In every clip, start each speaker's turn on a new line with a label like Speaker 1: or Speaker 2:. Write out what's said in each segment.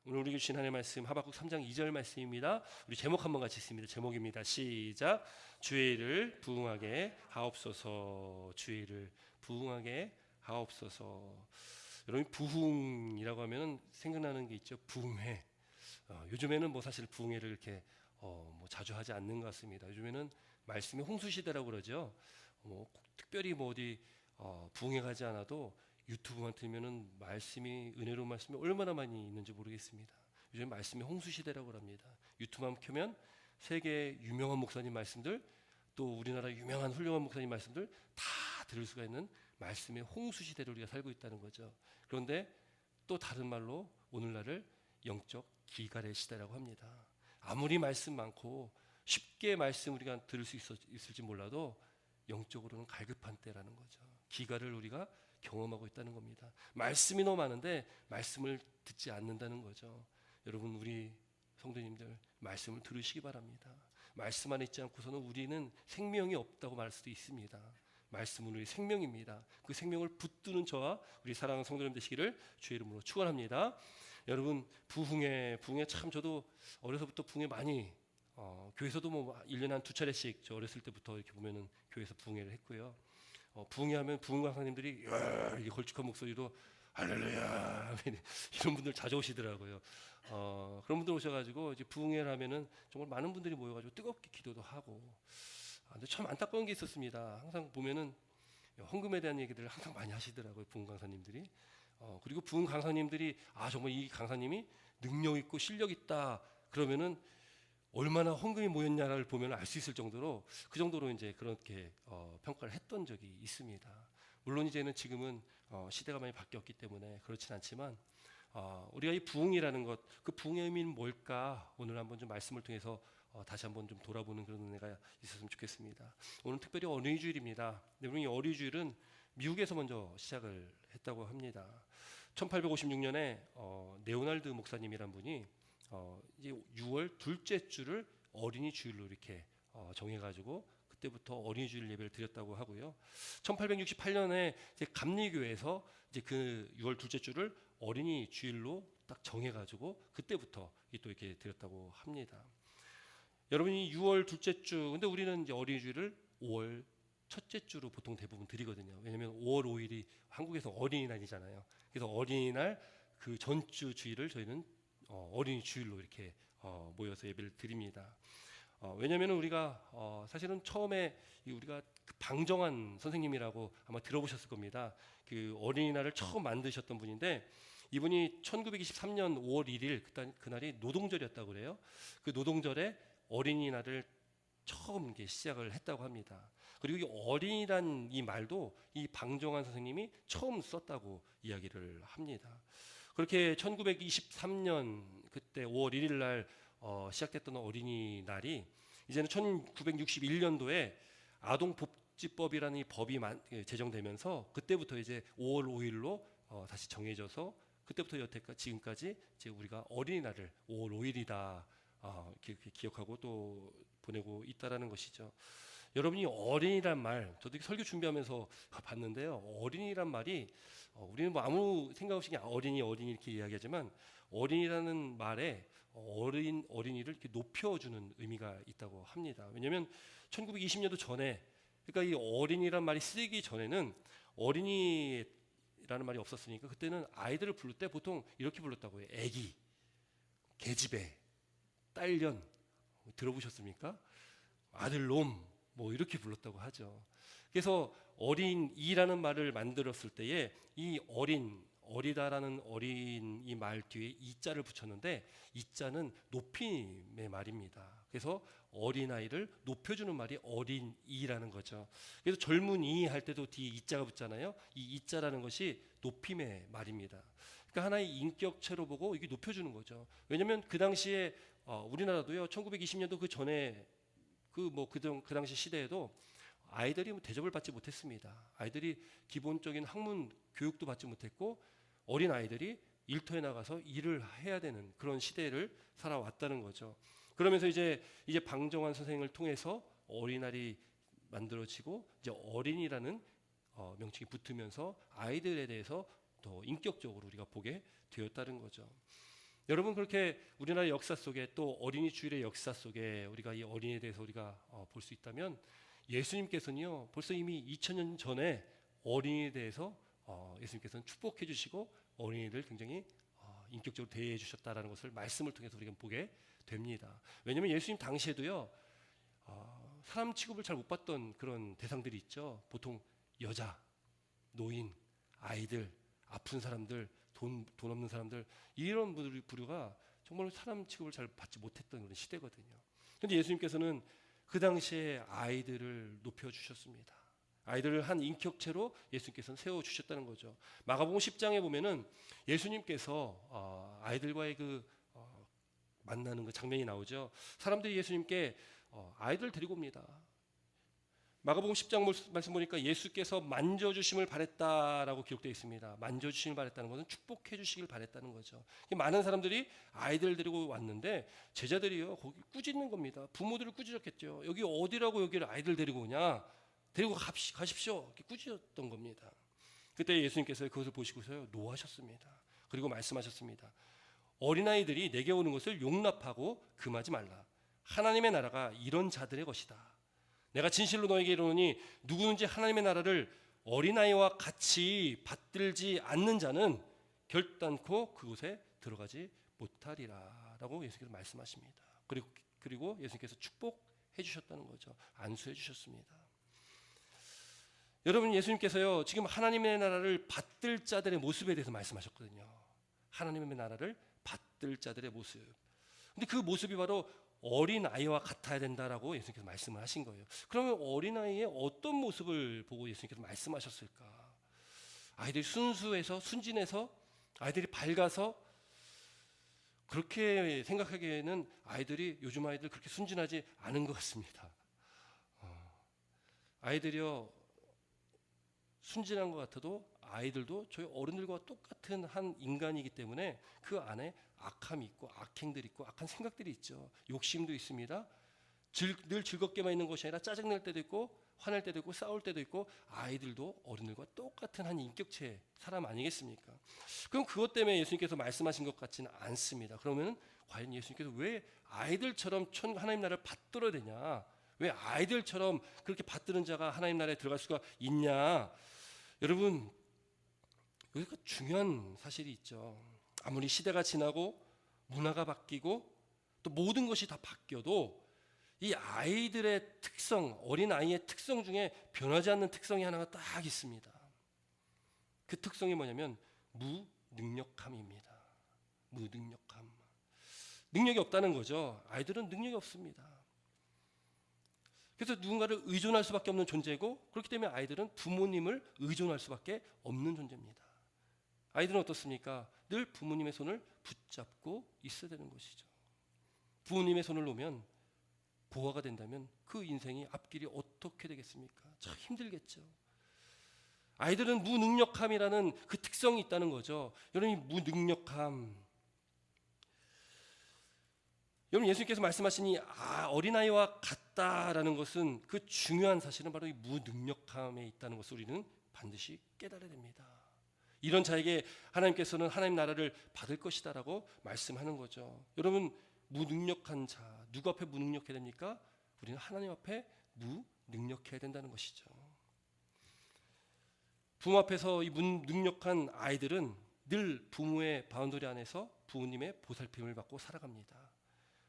Speaker 1: 오늘 우리 주신 하나님의 말씀 하박국 3장 2절 말씀입니다. 우리 제목 한번 같이 읽습니다. 제목입니다. 시작. 주의 일을 부응하게 하옵소서. 주의 일을 부응하게 하옵소서. 여러분, 부흥이라고 하면 생각나는 게 있죠. 부흥회. 요즘에는 뭐 사실 부흥회를 이렇게 뭐 자주 하지 않는 것 같습니다. 요즘에는 말씀이 홍수 시대라고 그러죠. 특별히 뭐 어디 부흥회 가지 않아도 유튜브만 틀면은 말씀이, 은혜로운 말씀이 얼마나 많이 있는지 모르겠습니다. 요즘 말씀이 홍수 시대라고 합니다. 유튜브만 켜면 세계 유명한 목사님 말씀들, 또 우리나라 유명한 훌륭한 목사님 말씀들 다 들을 수가 있는 말씀의 홍수 시대를 우리가 살고 있다는 거죠. 그런데 또 다른 말로 오늘날을 영적 기갈의 시대라고 합니다. 아무리 말씀 많고 쉽게 말씀 우리가 들을 수 있을지 몰라도 영적으로는 갈급한 때라는 거죠. 기갈을 우리가 경험하고 있다는 겁니다. 말씀이 너무 많은데 말씀을 듣지 않는다는 거죠. 여러분, 우리 성도님들 말씀을 들으시기 바랍니다. 말씀 안에 있지 않고서는 우리는 생명이 없다고 말할 수도 있습니다. 말씀은 우리 생명입니다. 그 생명을 붙드는 저와 우리 사랑하는 성도님 되시기를 주의 이름으로 축원합니다. 여러분, 부흥회 참 저도 어려서부터 부흥회 많이 교회에서도 뭐 1년에 한 2차례씩 저 어렸을 때부터 이렇게 보면은 교회에서 부흥회를 했고요. 부흥회하면 부흥 강사님들이 이렇게 걸쭉한 목소리로 할렐루야 이런 분들 자주 오시더라고요. 그런 분들 오셔가지고 이제 부흥회를 하면은 정말 많은 분들이 모여가지고 뜨겁게 기도도 하고. 근데 참 안타까운 게 있었습니다. 항상 보면은 헌금에 대한 얘기들을 항상 많이 하시더라고요, 부흥 강사님들이. 그리고 부흥 강사님들이 정말 이 강사님이 능력 있고 실력 있다 그러면은 얼마나 헌금이 모였냐를 보면 알 수 있을 정도로, 그 정도로 이제 그렇게 평가를 했던 적이 있습니다. 물론 이제는 지금은 시대가 많이 바뀌었기 때문에 그렇진 않지만 우리가 이 부흥이라는 것, 그 부흥의 의미는 뭘까? 오늘 한번 좀 말씀을 통해서 다시 한번 좀 돌아보는 그런 은혜가 있었으면 좋겠습니다. 오늘 특별히 어린이 주일입니다. 여러분, 이 어린이 주일은 미국에서 먼저 시작을 했다고 합니다. 1856년에 네오날드 목사님이란 분이 이제 6월 둘째 주를 어린이 주일로 이렇게 정해가지고 그때부터 어린이 주일 예배를 드렸다고 하고요. 1868년에 이제 감리교회에서 이제 그 6월 둘째 주를 어린이 주일로 딱 정해가지고 그때부터 또 이렇게 드렸다고 합니다. 여러분이 6월 둘째 주, 근데 우리는 이제 어린이 주일을 5월 첫째 주로 보통 대부분 드리거든요. 왜냐하면 5월 5일이 한국에서 어린이날이잖아요. 그래서 어린이날 그 전주 주일을 저희는 어린이 주일로 이렇게 모여서 예배를 드립니다. 왜냐하면 우리가 사실은 처음에 우리가 그 방정환 선생님이라고 아마 들어보셨을 겁니다. 그 어린이날을 처음 만드셨던 분인데, 이분이 1923년 5월 1일 그날이 노동절이었다고 그래요. 그 노동절에 어린이날을 처음 이렇게 시작을 했다고 합니다. 그리고 이 어린이란 이 말도 이 방정환 선생님이 처음 썼다고 이야기를 합니다. 그렇게 1923년 그때 5월 1일 날 시작됐던 어린이날이 이제는 1961년도에 아동복지법이라는 이 법이 제정되면서 그때부터 이제 5월 5일로 다시 정해져서 그때부터 여태까지 지금까지 이제 우리가 어린이날을 5월 5일이다 기억하고 또 보내고 있다라는 것이죠. 여러분이 어린이란 말, 저도 설교 준비하면서 봤는데요. 어린이란 말이 우리는 뭐 아무 생각 없이 그냥 어린이 이렇게 이야기하지만, 어린이라는 말에 어린이를 이렇게 높여주는 의미가 있다고 합니다. 왜냐하면 1920년도 전에, 그러니까 이 어린이란 말이 쓰이기 전에는 어린이라는 말이 없었으니까 그때는 아이들을 부를 때 보통 이렇게 불렀다고 해요. 애기, 계집애, 딸년. 들어보셨습니까? 아들놈, 뭐 이렇게 불렀다고 하죠. 그래서 어린이라는 말을 만들었을 때에 이 어리다라는 어린 이 말 뒤에 이자를 붙였는데, 이자는 높임의 말입니다. 그래서 어린아이를 높여주는 말이 어린이라는 거죠. 그래서 젊은이 할 때도 뒤에 이자가 붙잖아요. 이 이자라는 것이 높임의 말입니다. 그러니까 하나의 인격체로 보고 이게 높여주는 거죠. 왜냐하면 그 당시에 우리나라도요, 1920년도 그 전에 그 당시 시대에도 아이들이 대접을 받지 못했습니다. 아이들이 기본적인 학문 교육도 받지 못했고, 어린 아이들이 일터에 나가서 일을 해야 되는 그런 시대를 살아왔다는 거죠. 그러면서 이제 방정환 선생을 통해서 어린날이 만들어지고 이제 어린이라는 명칭이 붙으면서 아이들에 대해서 더 인격적으로 우리가 보게 되었다는 거죠. 여러분 그렇게 우리나라 역사 속에 또 어린이 주일의 역사 속에 우리가 이 어린이에 대해서 우리가 볼 수 있다면 예수님께서는요 벌써 이미 2000년 전에 어린이에 대해서 예수님께서는 축복해 주시고 어린이를 굉장히 인격적으로 대해 주셨다라는 것을 말씀을 통해서 우리가 보게 됩니다. 왜냐하면 예수님 당시에도요 사람 취급을 잘 못 받던 그런 대상들이 있죠. 보통 여자, 노인, 아이들, 아픈 사람들, 돈 없는 사람들 이런 부류가 정말 사람 취급을 잘 받지 못했던 그런 시대거든요. 그런데 예수님께서는 그 당시에 아이들을 높여주셨습니다. 아이들을 한 인격체로 예수님께서는 세워주셨다는 거죠. 마가복음 10장에 보면은 예수님께서 아이들과의 만나는 그 장면이 나오죠. 사람들이 예수님께 아이들을 데리고 옵니다. 마가복음 10장 말씀 보니까 예수께서 만져주심을 바랬다라고 기록되어 있습니다. 만져주심을 바랬다는 것은 축복해 주시길 바랬다는 거죠. 많은 사람들이 아이들 데리고 왔는데 제자들이요 거기 꾸짖는 겁니다. 부모들을 꾸짖었겠죠. 여기 어디라고 여기를 아이들 데리고 오냐, 데리고 가십시오 이렇게 꾸짖었던 겁니다. 그때 예수님께서 그것을 보시고서요 노하셨습니다. 그리고 말씀하셨습니다. 어린아이들이 내게 오는 것을 용납하고 금하지 말라. 하나님의 나라가 이런 자들의 것이다. 내가 진실로 너에게 이르노니 누구든지 하나님의 나라를 어린아이와 같이 받들지 않는 자는 결단코 그곳에 들어가지 못하리라 라고 예수님께서 말씀하십니다. 그리고 예수님께서 축복해 주셨다는 거죠. 안수해 주셨습니다. 여러분 예수님께서요 지금 하나님의 나라를 받들 자들의 모습에 대해서 말씀하셨거든요. 하나님의 나라를 받들 자들의 모습. 근데 그 모습이 바로 어린아이와 같아야 된다라고 예수님께서 말씀을 하신 거예요. 그러면 어린아이의 어떤 모습을 보고 예수님께서 말씀하셨을까? 아이들이 순수해서 순진해서 아이들이 밝아서 그렇게 생각하기에는 요즘 아이들 그렇게 순진하지 않은 것 같습니다. 아이들이요 순진한 것 같아도 아이들도 저희 어른들과 똑같은 한 인간이기 때문에 그 안에 악함이 있고 악행들이 있고 악한 생각들이 있죠. 욕심도 있습니다. 늘 즐겁게만 있는 것이 아니라 짜증낼 때도 있고 화낼 때도 있고 싸울 때도 있고 아이들도 어른들과 똑같은 한 인격체 사람 아니겠습니까? 그럼 그것 때문에 예수님께서 말씀하신 것 같지는 않습니다. 그러면 과연 예수님께서 왜 아이들처럼 하나님 나라를 받들어야 되냐? 왜 아이들처럼 그렇게 받드는 자가 하나님 나라에 들어갈 수가 있냐? 여러분 여기가 중요한 사실이 있죠. 아무리 시대가 지나고 문화가 바뀌고 또 모든 것이 다 바뀌어도 이 아이들의 특성, 어린아이의 특성 중에 변하지 않는 특성이 하나가 딱 있습니다. 그 특성이 뭐냐면 무능력함입니다. 무능력함. 능력이 없다는 거죠. 아이들은 능력이 없습니다. 그래서 누군가를 의존할 수밖에 없는 존재고 그렇기 때문에 아이들은 부모님을 의존할 수밖에 없는 존재입니다. 아이들은 어떻습니까? 늘 부모님의 손을 붙잡고 있어야 되는 것이죠. 부모님의 손을 놓으면 보화가 된다면 그 인생이 앞길이 어떻게 되겠습니까? 참 힘들겠죠. 아이들은 무능력함이라는 그 특성이 있다는 거죠. 여러분 이 무능력함, 여러분 예수님께서 말씀하신 이 어린아이와 같다라는 것은 그 중요한 사실은 바로 이 무능력함에 있다는 것을 우리는 반드시 깨달아야 됩니다. 이런 자에게 하나님께서는 하나님 나라를 받을 것이다라고 말씀하는 거죠. 여러분 무능력한 자, 누구 앞에 무능력해야 됩니까? 우리는 하나님 앞에 무능력해야 된다는 것이죠. 부모 앞에서 이 무능력한 아이들은 늘 부모의 바운더리 안에서 부모님의 보살핌을 받고 살아갑니다.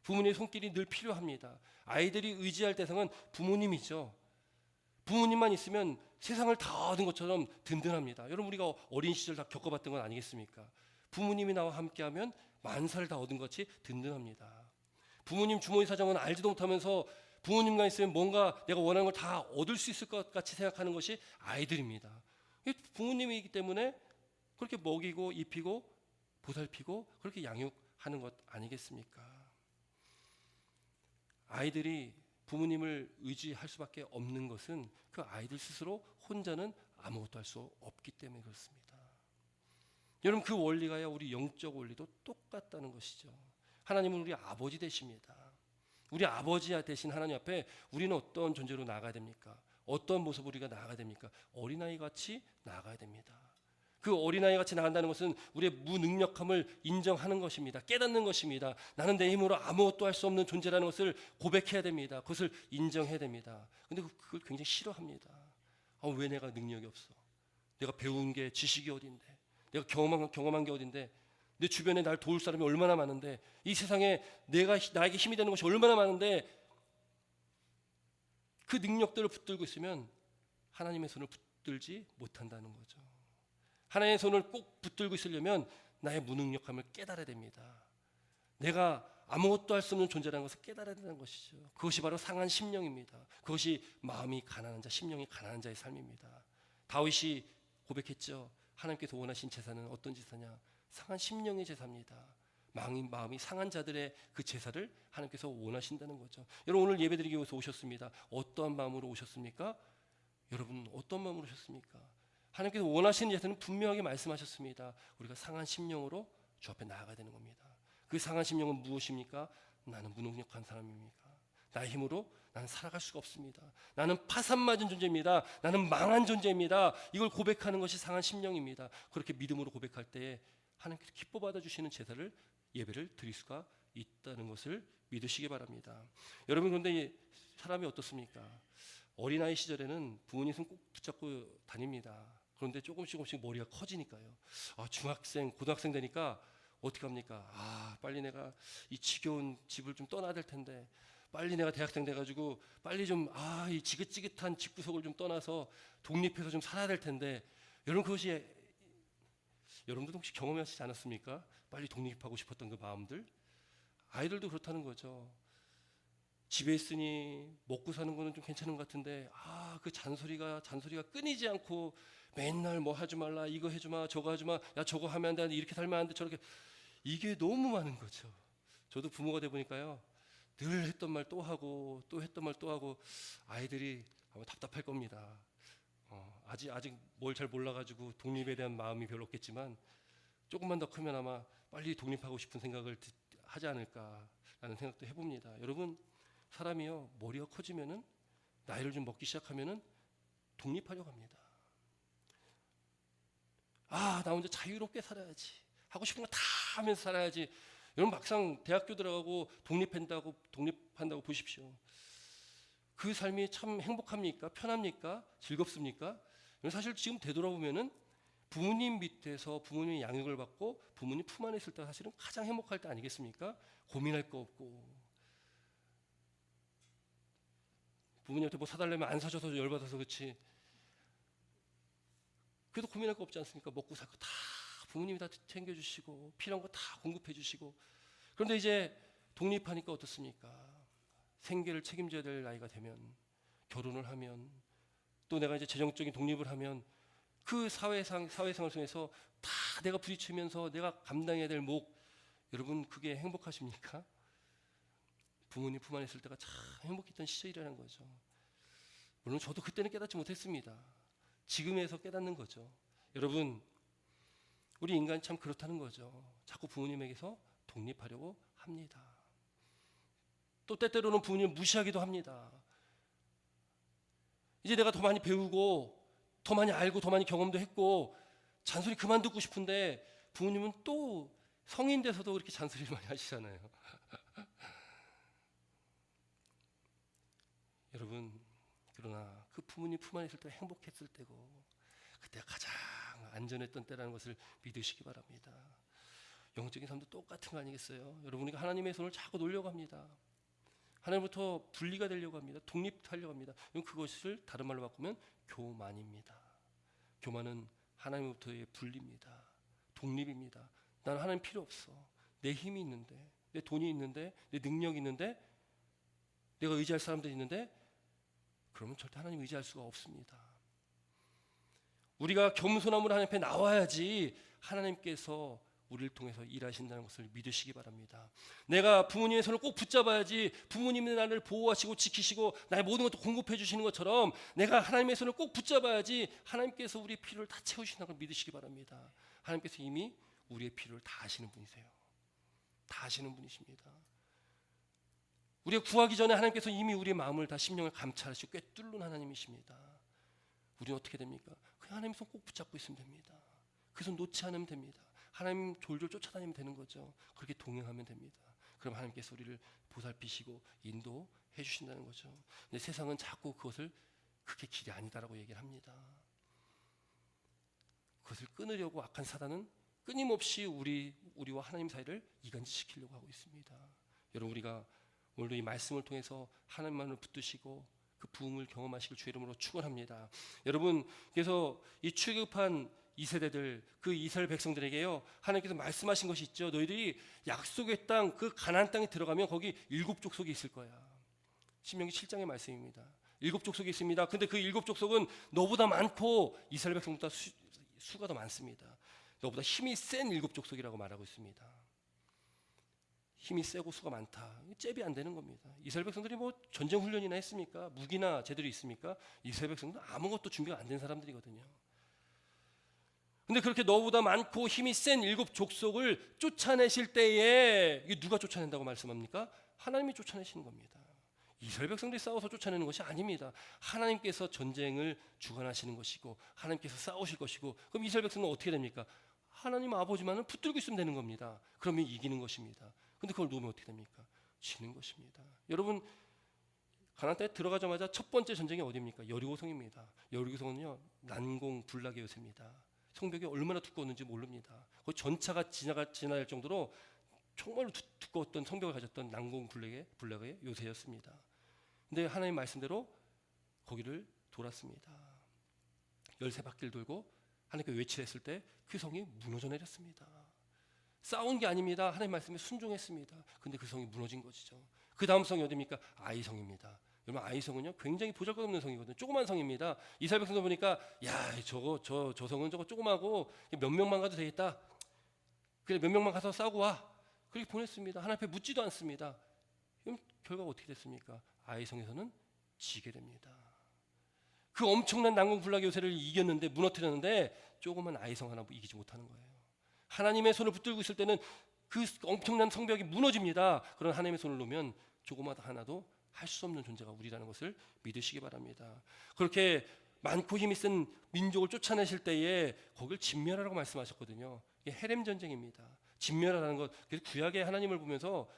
Speaker 1: 부모님의 손길이 늘 필요합니다. 아이들이 의지할 대상은 부모님이죠. 부모님만 있으면 세상을 다 얻은 것처럼 든든합니다. 여러분 우리가 어린 시절 다 겪어봤던 건 아니겠습니까? 부모님이 나와 함께하면 만사를 다 얻은 것 같이 든든합니다. 부모님 주머니 사정은 알지도 못하면서 부모님과 있으면 뭔가 내가 원하는 걸 다 얻을 수 있을 것 같이 생각하는 것이 아이들입니다. 부모님이기 때문에 그렇게 먹이고 입히고 보살피고 그렇게 양육하는 것 아니겠습니까? 아이들이 부모님을 의지할 수밖에 없는 것은 그 아이들 스스로 혼자는 아무것도 할 수 없기 때문에 그렇습니다. 여러분 그 원리가요 우리 영적 원리도 똑같다는 것이죠. 하나님은 우리 아버지 되십니다. 우리 아버지 되신 하나님 앞에 우리는 어떤 존재로 나아가야 됩니까? 어떤 모습으로 우리가 나아가야 됩니까? 어린아이 같이 나아가야 됩니다. 그 어린아이 같이 나간다는 것은 우리의 무능력함을 인정하는 것입니다. 깨닫는 것입니다. 나는 내 힘으로 아무것도 할 수 없는 존재라는 것을 고백해야 됩니다. 그것을 인정해야 됩니다. 근데 그걸 굉장히 싫어합니다. 왜 내가 능력이 없어? 내가 배운 게 지식이 어딘데? 내가 경험한 게 어딘데? 내 주변에 날 도울 사람이 얼마나 많은데, 이 세상에 나에게 힘이 되는 것이 얼마나 많은데, 그 능력들을 붙들고 있으면 하나님의 손을 붙들지 못한다는 거죠. 하나님의 손을 꼭 붙들고 있으려면 나의 무능력함을 깨달아야 됩니다. 내가 아무것도 할 수 없는 존재라는 것을 깨달아야 되는 것이죠. 그것이 바로 상한 심령입니다. 그것이 마음이 가난한 자, 심령이 가난한 자의 삶입니다. 다윗이 고백했죠. 하나님께서 원하신 제사는 어떤 제사냐? 상한 심령의 제사입니다. 마음이 상한 자들의 그 제사를 하나님께서 원하신다는 거죠. 여러분, 오늘 예배드리기 위해서 오셨습니다. 어떠한 마음으로 오셨습니까? 여러분, 어떤 마음으로 오셨습니까? 하나님께서 원하시는 제사는 분명하게 말씀하셨습니다. 우리가 상한 심령으로 주 앞에 나아가야 되는 겁니다. 그 상한 심령은 무엇입니까? 나는 무능력한 사람입니까? 나의 힘으로 나는 살아갈 수가 없습니다. 나는 파산맞은 존재입니다. 나는 망한 존재입니다. 이걸 고백하는 것이 상한 심령입니다. 그렇게 믿음으로 고백할 때에 하나님께서 기뻐 받아주시는 제사를, 예배를 드릴 수가 있다는 것을 믿으시기 바랍니다. 여러분, 그런데 사람이 어떻습니까? 어린아이 시절에는 부모님 손 꼭 붙잡고 다닙니다. 그런데 조금씩 머리가 커지니까요. 중학생, 고등학생 되니까 어떻게 합니까? 빨리 내가 이 지겨운 집을 좀 떠나야 될 텐데, 빨리 내가 대학생 돼가지고 빨리 좀 이 지긋지긋한 집구석을 좀 떠나서 독립해서 좀 살아야 될 텐데, 여러분, 그것이 여러분들도 혹시 경험하시지 않았습니까? 빨리 독립하고 싶었던 그 마음들. 아이들도 그렇다는 거죠. 집에 있으니 먹고 사는 거는 좀 괜찮은 것 같은데, 그 잔소리가 끊이지 않고 맨날 뭐 하지 말라, 이거 해주마, 저거 하지마, 야 저거 하면 안 돼, 이렇게 살면 안 돼, 저렇게. 이게 너무 많은 거죠. 저도 부모가 돼 보니까요, 늘 했던 말 또 하고 또 했던 말 또 하고, 아이들이 아마 답답할 겁니다. 아직 뭘 잘 몰라가지고 독립에 대한 마음이 별로 없겠지만, 조금만 더 크면 아마 빨리 독립하고 싶은 생각을 하지 않을까라는 생각도 해봅니다. 여러분, 사람이요, 머리가 커지면은, 나이를 좀 먹기 시작하면은 독립하려고 합니다. 나 혼자 자유롭게 살아야지, 하고 싶은 거 다 하면서 살아야지. 여러분, 막상 대학교 들어가고 독립한다고 보십시오. 그 삶이 참 행복합니까? 편합니까? 즐겁습니까? 사실 지금 되돌아보면은 부모님 밑에서 부모님의 양육을 받고 부모님 품 안에 있을 때가 사실은 가장 행복할 때 아니겠습니까? 고민할 거 없고, 부모님한테 뭐 사달라면 안 사줘서 열받아서 그렇지, 그래도 고민할 거 없지 않습니까? 먹고 살 거 다 부모님이 다 챙겨주시고, 필요한 거 다 공급해 주시고. 그런데 이제 독립하니까 어떻습니까? 생계를 책임져야 될 나이가 되면, 결혼을 하면, 또 내가 이제 재정적인 독립을 하면, 그 사회생활 속에서 다 내가 부딪히면서 내가 감당해야 될 목, 여러분, 그게 행복하십니까? 부모님 품 안에 있을 때가 참 행복했던 시절이라는 거죠. 물론 저도 그때는 깨닫지 못했습니다. 지금에서 깨닫는 거죠. 여러분, 우리 인간 참 그렇다는 거죠. 자꾸 부모님에게서 독립하려고 합니다. 또 때때로는 부모님을 무시하기도 합니다. 이제 내가 더 많이 배우고 더 많이 알고 더 많이 경험도 했고 잔소리 그만 듣고 싶은데, 부모님은 또 성인 돼서도 그렇게 잔소리를 많이 하시잖아요. 여러분, 그러나 그 부모님 품 안에 있을 때 행복했을 때고, 그때가 가장 안전했던 때라는 것을 믿으시기 바랍니다. 영적인 삶도 똑같은 거 아니겠어요? 여러분이 하나님의 손을 자꾸 놓으려고 합니다. 하나님부터 분리가 되려고 합니다. 독립하려고 합니다. 그것을 다른 말로 바꾸면 교만입니다. 교만은 하나님부터의 분리입니다. 독립입니다. 나는 하나님 필요 없어. 내 힘이 있는데, 내 돈이 있는데, 내 능력이 있는데, 내가 의지할 사람들이 있는데, 그러면 절대 하나님 의지할 수가 없습니다. 우리가 겸손함으로 하나님 앞에 나와야지 하나님께서 우리를 통해서 일하신다는 것을 믿으시기 바랍니다. 내가 부모님의 손을 꼭 붙잡아야지 부모님이 나를 보호하시고 지키시고 나의 모든 것도 공급해 주시는 것처럼, 내가 하나님의 손을 꼭 붙잡아야지 하나님께서 우리의 필요를 다 채우신다는 걸 믿으시기 바랍니다. 하나님께서 이미 우리의 필요를 다 아시는 분이세요. 다 아시는 분이십니다. 우리가 구하기 전에 하나님께서 이미 우리의 마음을 다, 심령을 감찰하시고 꿰뚫는 하나님이십니다. 우리는 어떻게 됩니까? 그냥 하나님의 손 꼭 붙잡고 있으면 됩니다. 그 손 놓지 않으면 됩니다. 하나님 졸졸 쫓아다니면 되는 거죠. 그렇게 동행하면 됩니다. 그럼 하나님께서 우리를 보살피시고 인도해 주신다는 거죠. 근데 세상은 자꾸 그것을 그게 길이 아니다라고 얘기를 합니다. 그것을 끊으려고 악한 사단은 끊임없이 우리와 하나님 사이를 이간질시키려고 하고 있습니다. 여러분, 우리가 오늘도 이 말씀을 통해서 하나님만을 붙드시고 그 부흥을 경험하시길 주의 이름으로 축원합니다. 여러분, 그래서 이 출애굽한 이 세대들, 그 이스라엘 백성들에게요, 하나님께서 말씀하신 것이 있죠. 너희들이 약속의 땅, 그 가나안 땅에 들어가면 거기 7 족속이 있을 거야. 신명기 7장의 말씀입니다. 7 족속이 있습니다. 근데 그 7 족속은 너보다 많고 이스라엘 백성보다 수가 더 많습니다. 너보다 힘이 센 7 족속이라고 말하고 있습니다. 힘이 세고 수가 많다. 잽이 안 되는 겁니다. 이스라엘 백성들이 뭐 전쟁 훈련이나 했습니까? 무기나 제대로 있습니까? 이스라엘 백성들은 아무것도 준비가 안 된 사람들이거든요. 근데 그렇게 너보다 많고 힘이 센 7 족속을 쫓아내실 때에 이게 누가 쫓아낸다고 말씀합니까? 하나님이 쫓아내시는 겁니다. 이스라엘 백성들이 싸워서 쫓아내는 것이 아닙니다. 하나님께서 전쟁을 주관하시는 것이고 하나님께서 싸우실 것이고, 그럼 이스라엘 백성은 어떻게 됩니까? 하나님 아버지만은 붙들고 있으면 되는 겁니다. 그러면 이기는 것입니다. 근데 그걸 놓으면 어떻게 됩니까? 지는 것입니다. 여러분, 가나안 땅에 들어가자마자 첫 번째 전쟁이 어디입니까? 여리고성입니다. 여리고성은요, 난공불락의 요새입니다. 성벽이 얼마나 두꺼웠는지 모릅니다. 거의 전차가 지나갈 정도로 정말로 두꺼웠던 성벽을 가졌던 난공불락의 요새였습니다. 근데 하나님 말씀대로 거기를 돌았습니다. 13바퀴를 돌고 하나님께 외치를 했을 때 그 성이 무너져 내렸습니다. 싸운 게 아닙니다. 하나님 말씀에 순종했습니다. 근데 그 성이 무너진 것이죠. 그 다음 성이 어디입니까? 아이성입니다. 여러분, 아이성은요 굉장히 보잘것없는 성이거든요. 조그만 성입니다. 이스라엘 백성들 보니까 야, 저 성은 저거 조그마고 몇 명만 가도 되겠다. 그래, 몇 명만 가서 싸우고 와. 그렇게 보냈습니다. 하나님 앞에 묻지도 않습니다. 그럼 결과가 어떻게 됐습니까? 아이성에서는 지게 됩니다. 그 엄청난 난공불락의 요새를 이겼는데, 무너뜨렸는데 조그만 아이성 하나 이기지 못하는 거예요. 하나님의 손을 붙들고 있을 때는 그 엄청난 성벽이 무너집니다. 그런 하나님의 손을 놓으면 조그마한 하나도 할 수 없는 존재가 우리라는 것을 믿으시기 바랍니다. 그렇게 많고 힘이 센 민족을 쫓아내실 때에 거길 진멸하라고 말씀하셨거든요. 이게 헤렘 전쟁입니다. 진멸하라는 것. 그래서 구약의 하나님을 보면서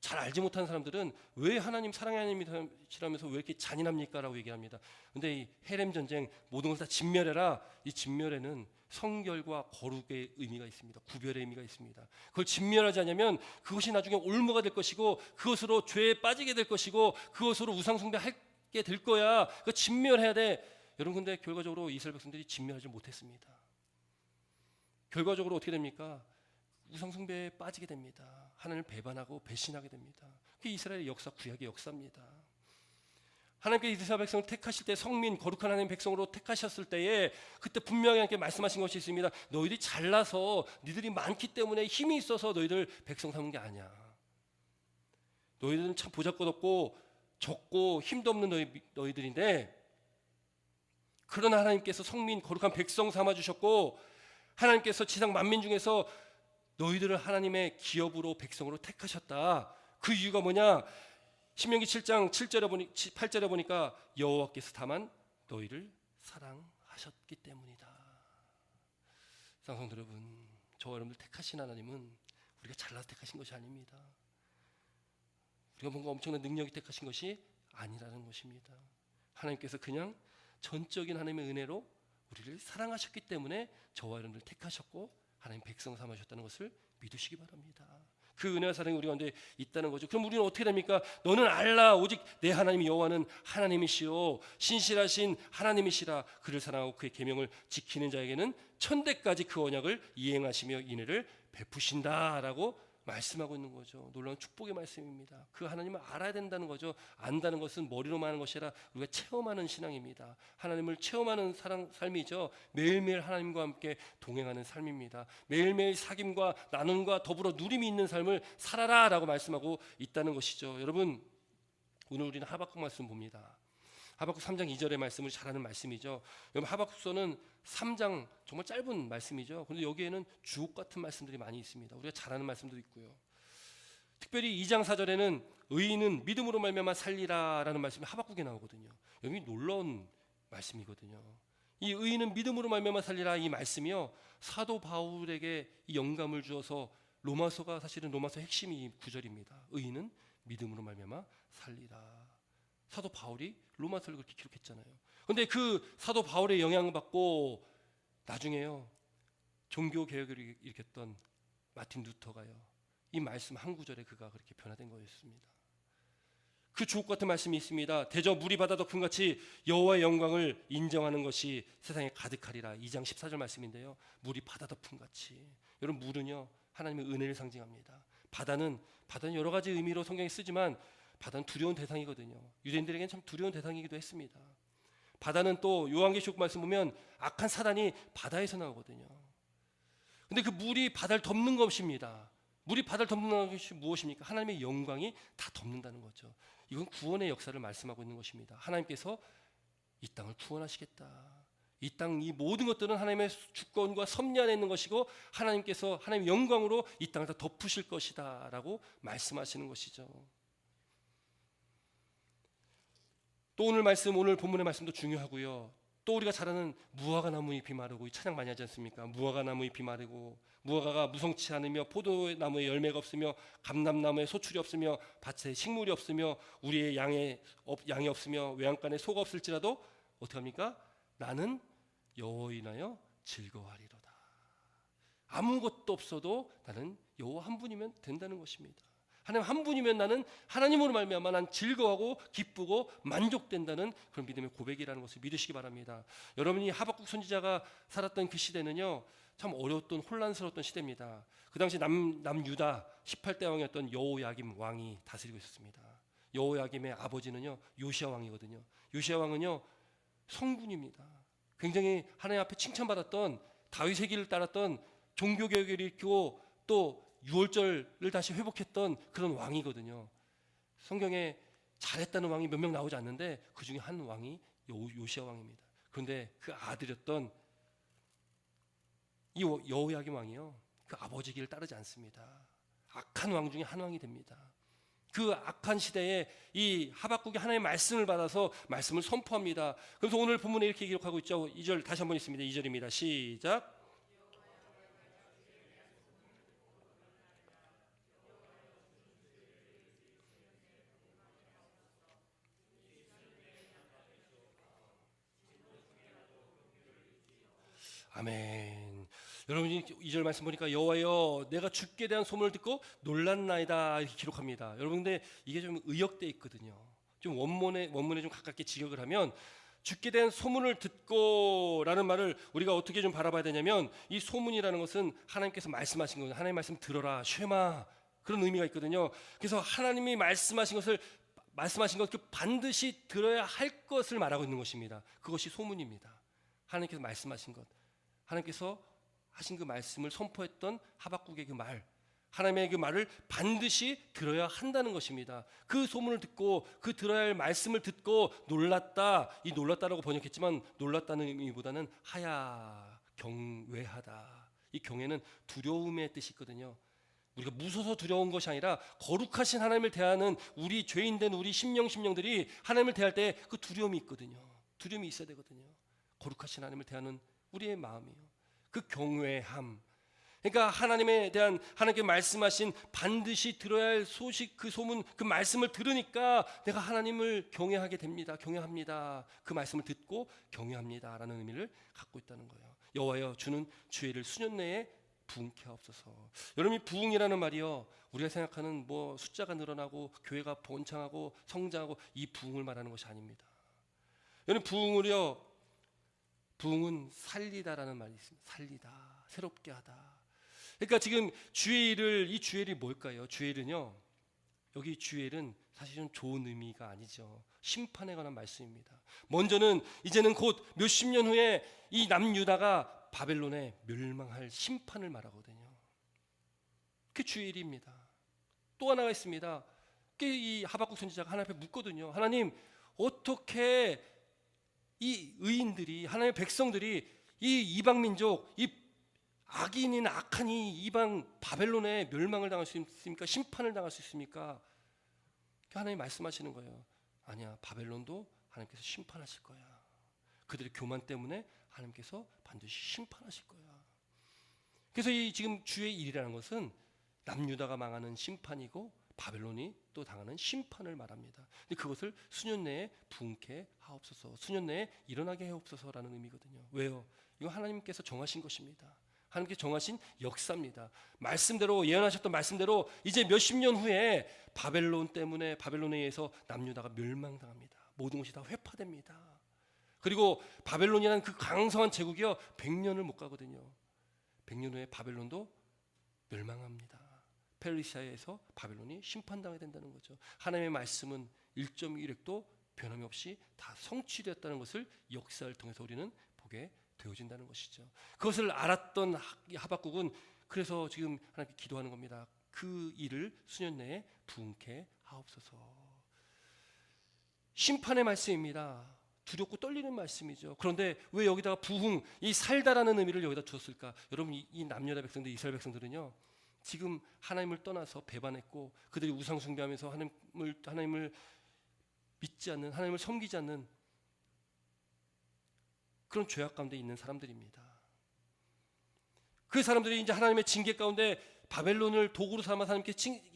Speaker 1: 잘 알지 못하는 사람들은 왜 하나님 사랑의 하나님이시라면서 왜 이렇게 잔인합니까? 라고 얘기합니다. 근데 이 헤렘 전쟁, 모든 것을 다 진멸해라. 이 진멸에는 성결과 거룩의 의미가 있습니다. 구별의 의미가 있습니다. 그걸 진멸하지 않으면 그것이 나중에 올무가 될 것이고, 그것으로 죄에 빠지게 될 것이고, 그것으로 우상숭배하게 될 거야. 그거 진멸해야 돼. 여러분, 근데 결과적으로 이스라엘 백성들이 진멸하지 못했습니다. 결과적으로 어떻게 됩니까? 우상숭배에 빠지게 됩니다. 하나님을 배반하고 배신하게 됩니다. 그게 이스라엘의 역사, 구약의 역사입니다. 하나님께서 이스라엘 백성을 택하실 때, 성민 거룩한 하나님 백성으로 택하셨을 때에 그때 분명히 하나님께 말씀하신 것이 있습니다. 너희들이 잘나서 너희들이 많기 때문에 힘이 있어서 너희들 백성 삼은 게 아니야. 너희들은 참 보잘것없고 적고 힘도 없는 너희들인데, 그러나 하나님께서 성민 거룩한 백성 삼아주셨고, 하나님께서 지상 만민 중에서 너희들을 하나님의 기업으로 백성으로 택하셨다. 그 이유가 뭐냐? 신명기 7장 8절에 보니까 여호와께서 다만 너희를 사랑하셨기 때문이다. 성도 여러분, 저와 여러분들 택하신 하나님은 우리가 잘나서 택하신 것이 아닙니다. 우리가 뭔가 엄청난 능력이 택하신 것이 아니라는 것입니다. 하나님께서 그냥 전적인 하나님의 은혜로 우리를 사랑하셨기 때문에 저와 여러분들 택하셨고 하나님 백성 삼으셨다는 것을 믿으시기 바랍니다. 그 은혜와 사랑이 우리 가운데 있다는 거죠. 그럼 우리는 어떻게 됩니까? 너는 알라, 오직 내 하나님 여호와는 하나님이시요 신실하신 하나님이시라. 그를 사랑하고 그의 계명을 지키는 자에게는 천대까지 그 언약을 이행하시며 인애를 베푸신다라고 말씀하고 있는 거죠. 놀라운 축복의 말씀입니다. 그 하나님을 알아야 된다는 거죠. 안다는 것은 머리로만 하는 것이 아니라 우리가 체험하는 신앙입니다. 하나님을 체험하는 삶이죠. 매일매일 하나님과 함께 동행하는 삶입니다. 매일매일 사귐과 나눔과 더불어 누림이 있는 삶을 살아라라고 말씀하고 있다는 것이죠. 여러분, 오늘 우리는 하박국 말씀 봅니다. 하박국 3장 2절의 말씀을 잘 아는 말씀이죠. 여러분, 하박국서는 3장 정말 짧은 말씀이죠. 그런데 여기에는 주옥 같은 말씀들이 많이 있습니다. 우리가 잘 아는 말씀도 있고요. 특별히 2장 4절에는 의인은 믿음으로 말미암아 살리라라는 말씀이 하박국에 나오거든요. 여기 놀라운 말씀이거든요. 이 의인은 믿음으로 말미암아 살리라 이 말씀이요 사도 바울에게 이 영감을 주어서 로마서가 사실은 로마서 핵심이 구절입니다. 의인은 믿음으로 말미암아 살리라. 사도 바울이 로마서를 그렇게 기록했잖아요. 그런데 그 사도 바울의 영향을 받고 나중에요 종교 개혁을 일으켰던 마틴 루터가요 이 말씀 한 구절에 그가 그렇게 변화된 거였습니다. 그 주옥 같은 말씀이 있습니다. 대저 물이 바다 덮음같이 여호와의 영광을 인정하는 것이 세상에 가득하리라. 2장 14절 말씀인데요. 물이 바다 덮음같이. 여러분 물은요 하나님의 은혜를 상징합니다. 바다는 여러 가지 의미로 성경에 쓰지만 바다는 두려운 대상이거든요. 유대인들에게는 참 두려운 대상이기도 했습니다. 바다는 또 요한계시록 말씀 보면 악한 사단이 바다에서 나오거든요. 근데 그 물이 바다를 덮는 것입니다. 물이 바다를 덮는 것이 무엇입니까? 하나님의 영광이 다 덮는다는 거죠. 이건 구원의 역사를 말씀하고 있는 것입니다. 하나님께서 이 땅을 구원하시겠다. 이 땅, 이 모든 것들은 하나님의 주권과 섭리 안에 있는 것이고 하나님께서 하나님의 영광으로 이 땅을 다 덮으실 것이다 라고 말씀하시는 것이죠. 또 오늘 말씀, 오늘 본문의 말씀도 중요하고요. 또 우리가 잘 아는 무화과 나무 잎이 마르고 이 찬양 많이 하지 않습니까? 무화과 나무 잎이 마르고 무화과가 무성치 않으며 포도나무에 열매가 없으며 감람나무에 소출이 없으며 밭에 식물이 없으며 우리의 양이 없으며 외양간에 소가 없을지라도 어떻게 합니까? 나는 여호와 인하여 즐거워하리로다. 아무것도 없어도 나는 여호와 한 분이면 된다는 것입니다. 하나님 한 분이면 나는 하나님으로 말미암아 난 즐거워하고 기쁘고 만족된다는 그런 믿음의 고백이라는 것을 믿으시기 바랍니다. 여러분이 하박국 선지자가 살았던 그 시대는요 참 어려웠던 혼란스러웠던 시대입니다. 그 당시 남유다 18대 왕이었던 여호야김 왕이 다스리고 있었습니다. 여호야김의 아버지는요 요시야 왕이거든요. 요시야 왕은요 성군입니다. 굉장히 하나님 앞에 칭찬받았던 다윗의 길을 따랐던 종교개혁을 일으키고 또 유월절을 다시 회복했던 그런 왕이거든요. 성경에 잘했다는 왕이 몇 명 나오지 않는데 그 중에 한 왕이 요시야 왕입니다. 그런데 그 아들이었던 이 여호야김 왕이요 그 아버지 길을 따르지 않습니다. 악한 왕 중에 한 왕이 됩니다. 그 악한 시대에 이 하박국이 하나님의 말씀을 받아서 말씀을 선포합니다. 그래서 오늘 본문에 이렇게 기록하고 있죠. 2절 다시 한번 있습니다. 2절입니다. 시작. 아멘. 여러분이 2절 말씀 보니까 여호와여 내가 주께 대한 소문을 듣고 놀랐나이다 이렇게 기록합니다. 여러분 근데 이게 좀 의역돼 있거든요. 좀 원문에 좀 가깝게 직역을 하면 주께 대한 소문을 듣고라는 말을 우리가 어떻게 좀 바라봐야 되냐면 이 소문이라는 것은 하나님께서 말씀하신 거예요. 하나님 말씀 들어라 쉐마 그런 의미가 있거든요. 그래서 하나님이 말씀하신 것 그 반드시 들어야 할 것을 말하고 있는 것입니다. 그것이 소문입니다. 하나님께서 말씀하신 것 하나님께서 하신 그 말씀을 선포했던 하박국의 그 말 하나님의 그 말을 반드시 들어야 한다는 것입니다. 그 소문을 듣고 그 들어야 할 말씀을 듣고 놀랐다. 이 놀랐다라고 번역했지만 놀랐다는 의미보다는 하야 경외하다. 이 경외는 두려움의 뜻이 있거든요. 우리가 무서워서 두려운 것이 아니라 거룩하신 하나님을 대하는 우리 죄인된 우리 심령들이 하나님을 대할 때 그 두려움이 있거든요. 두려움이 있어야 되거든요. 거룩하신 하나님을 대하는 우리의 마음이요. 그 경외함. 그러니까 하나님에 대한 하나님께 말씀하신 반드시 들어야 할 소식 그 소문 그 말씀을 들으니까 내가 하나님을 경외하게 됩니다. 경외합니다. 그 말씀을 듣고 경외합니다라는 의미를 갖고 있다는 거예요. 여호와여 주는 주의를 수년 내에 부흥케 하옵소서. 여러분 이 부흥이라는 말이요 우리가 생각하는 뭐 숫자가 늘어나고 교회가 번창하고 성장하고 이 부흥을 말하는 것이 아닙니다. 여러분 부흥은 살리다라는 말이 있습니다. 살리다, 새롭게 하다. 그러니까 지금 주일을 이 주일이 뭘까요? 주일은요 여기 주일은 사실은 좋은 의미가 아니죠. 심판에 관한 말씀입니다. 먼저는 이제는 곧 몇십 년 후에 이 남유다가 바벨론에 멸망할 심판을 말하거든요. 그게 주일입니다. 또 하나가 있습니다. 이 하박국 선지자가 하나님 앞에 묻거든요. 하나님 어떻게 이 의인들이 하나님의 백성들이 이 이방 민족 이 악인인 악한 이 이방 바벨론에 멸망을 당할 수 있습니까? 심판을 당할 수 있습니까? 하나님 말씀하시는 거예요. 아니야 바벨론도 하나님께서 심판하실 거야. 그들의 교만 때문에 하나님께서 반드시 심판하실 거야. 그래서 이 지금 주의 일이라는 것은 남유다가 망하는 심판이고 바벨론이 또 당하는 심판을 말합니다. 근데 그것을 수년 내에 부흥케 하옵소서, 수년 내에 일어나게 하옵소서라는 의미거든요. 왜요? 이거 하나님께서 정하신 것입니다. 하나님께서 정하신 역사입니다. 말씀대로, 예언하셨던 말씀대로 이제 몇십 년 후에 바벨론 때문에, 바벨론에 의해서 남유다가 멸망당합니다. 모든 것이 다 회파됩니다. 그리고 바벨론이라는 그 강성한 제국이요 100년을 못 가거든요. 100년 후에 바벨론도 멸망합니다. 페르시아에서 바벨론이 심판당하게 된다는 거죠. 하나님의 말씀은 1.1획도 변함이 없이 다 성취되었다는 것을 역사를 통해서 우리는 보게 되어진다는 것이죠. 그것을 알았던 하박국은 그래서 지금 하나님께 기도하는 겁니다. 그 일을 수년 내에 부흥케 하옵소서. 심판의 말씀입니다. 두렵고 떨리는 말씀이죠. 그런데 왜 여기다가 부흥, 이 살다라는 의미를 여기다 주었을까? 여러분, 이 남유다 백성들, 이스라엘 백성들은요 지금 하나님을 떠나서 배반했고 그들이 우상 숭배하면서 하나님을 믿지 않는, 하나님을 섬기지 않는 그런 죄악 가운데 있는 사람들입니다. 그 사람들이 이제 하나님의 징계 가운데 바벨론을 도구로 삼아 하나님께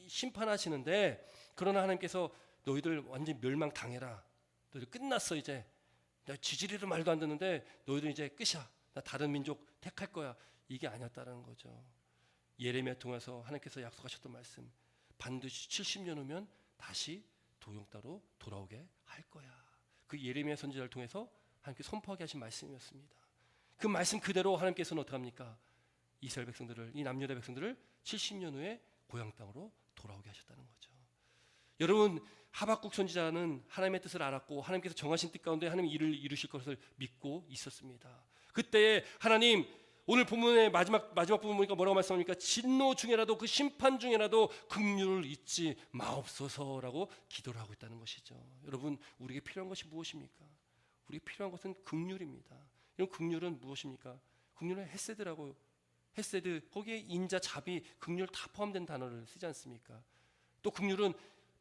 Speaker 1: 심판하시는데, 그러나 하나님께서 너희들 완전히 멸망당해라, 너희들 끝났어, 이제 나 지지리도 말도 안 듣는데 너희들 이제 끝이야, 나 다른 민족 택할 거야, 이게 아니었다는 거죠. 예레미야 통해서 하나님께서 약속하셨던 말씀, 반드시 70년 후면 다시 도용 따로 돌아오게 할 거야. 그 예레미야 선지자를 통해서 하나님께 선포하게 하신 말씀이었습니다. 그 말씀 그대로 하나님께서는 어떻게 합니까? 이스라엘 백성들을, 이 남유다 백성들을 70년 후에 고향 땅으로 돌아오게 하셨다는 거죠. 여러분, 하박국 선지자는 하나님의 뜻을 알았고 하나님께서 정하신 뜻 가운데 하나님 일을 이루실 것을 믿고 있었습니다. 그때에 하나님, 오늘 본문의 마지막 부분 보니까 뭐라고 말씀합니까? 진노 중에라도, 그 심판 중에라도 긍휼을 잊지 마옵소서라고 기도를 하고 있다는 것이죠. 여러분, 우리에게 필요한 것이 무엇입니까? 우리에게 필요한 것은 긍휼입니다. 이런 긍휼은 무엇입니까? 긍휼은 헤세드라고, 헤세드, 거기에 인자, 자비, 긍휼 다 포함된 단어를 쓰지 않습니까? 또 긍휼은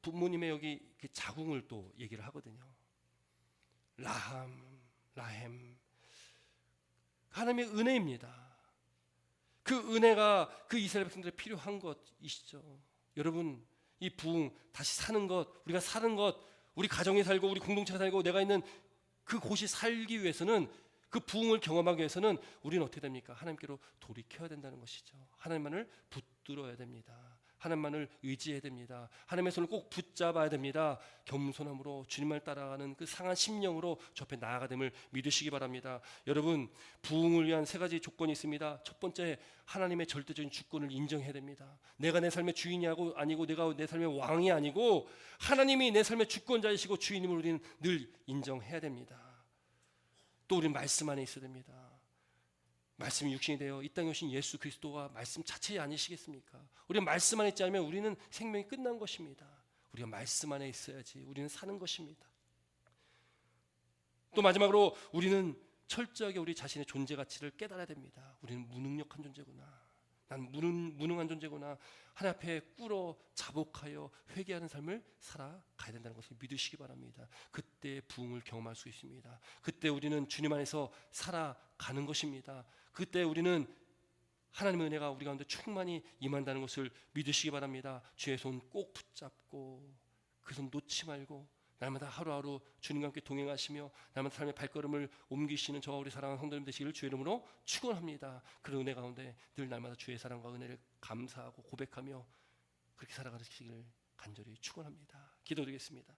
Speaker 1: 부모님의 여기 자궁을 또 얘기를 하거든요. 라햄, 하나님의 은혜입니다. 그 은혜가 그 이스라엘 백성들에 필요한 것이시죠. 여러분, 이 부흥, 다시 사는 것, 우리가 사는 것, 우리 가정에 살고 우리 공동체에 살고 내가 있는 그 곳이 살기 위해서는, 그 부흥을 경험하기 위해서는 우리는 어떻게 됩니까? 하나님께로 돌이켜야 된다는 것이죠. 하나님만을 붙들어야 됩니다. 하나님만을 의지해야 됩니다. 하나님의 손을 꼭 붙잡아야 됩니다. 겸손함으로 주님을 따라가는 그 상한 심령으로 저 앞에 나아가됨을 믿으시기 바랍니다. 여러분, 부흥을 위한 세 가지 조건이 있습니다. 첫 번째, 하나님의 절대적인 주권을 인정해야 됩니다. 내가 내 삶의 주인이 아니고 내가 내 삶의 왕이 아니고 하나님이 내 삶의 주권자이시고 주인임을 우리는 늘 인정해야 됩니다. 또 우리는 말씀 안에 있어야 됩니다. 말씀이 육신이 되어 이 땅에 오신 예수 그리스도가 말씀 자체 아니시겠습니까? 우리가 말씀 안에 있지 않으면 우리는 생명이 끝난 것입니다. 우리가 말씀 안에 있어야지 우리는 사는 것입니다. 또 마지막으로 우리는 철저하게 우리 자신의 존재 가치를 깨달아야 됩니다. 우리는 무능력한 존재구나, 난 무능한 존재구나, 하나님 앞에 꿇어 자복하여 회개하는 삶을 살아가야 된다는 것을 믿으시기 바랍니다. 그때 부흥을 경험할 수 있습니다. 그때 우리는 주님 안에서 살아가는 것입니다. 그때 우리는 하나님의 은혜가 우리 가운데 충만히 임한다는 것을 믿으시기 바랍니다. 주의 손 꼭 붙잡고 그 손 놓지 말고 날마다 하루하루 주님과 함께 동행하시며 날마다 삶의 발걸음을 옮기시는 저와 우리 사랑하는 성도님 되시기를 주의 이름으로 축원합니다. 그런 은혜 가운데 늘 날마다 주의 사랑과 은혜를 감사하고 고백하며 그렇게 살아가시기를 간절히 축원합니다. 기도드리겠습니다.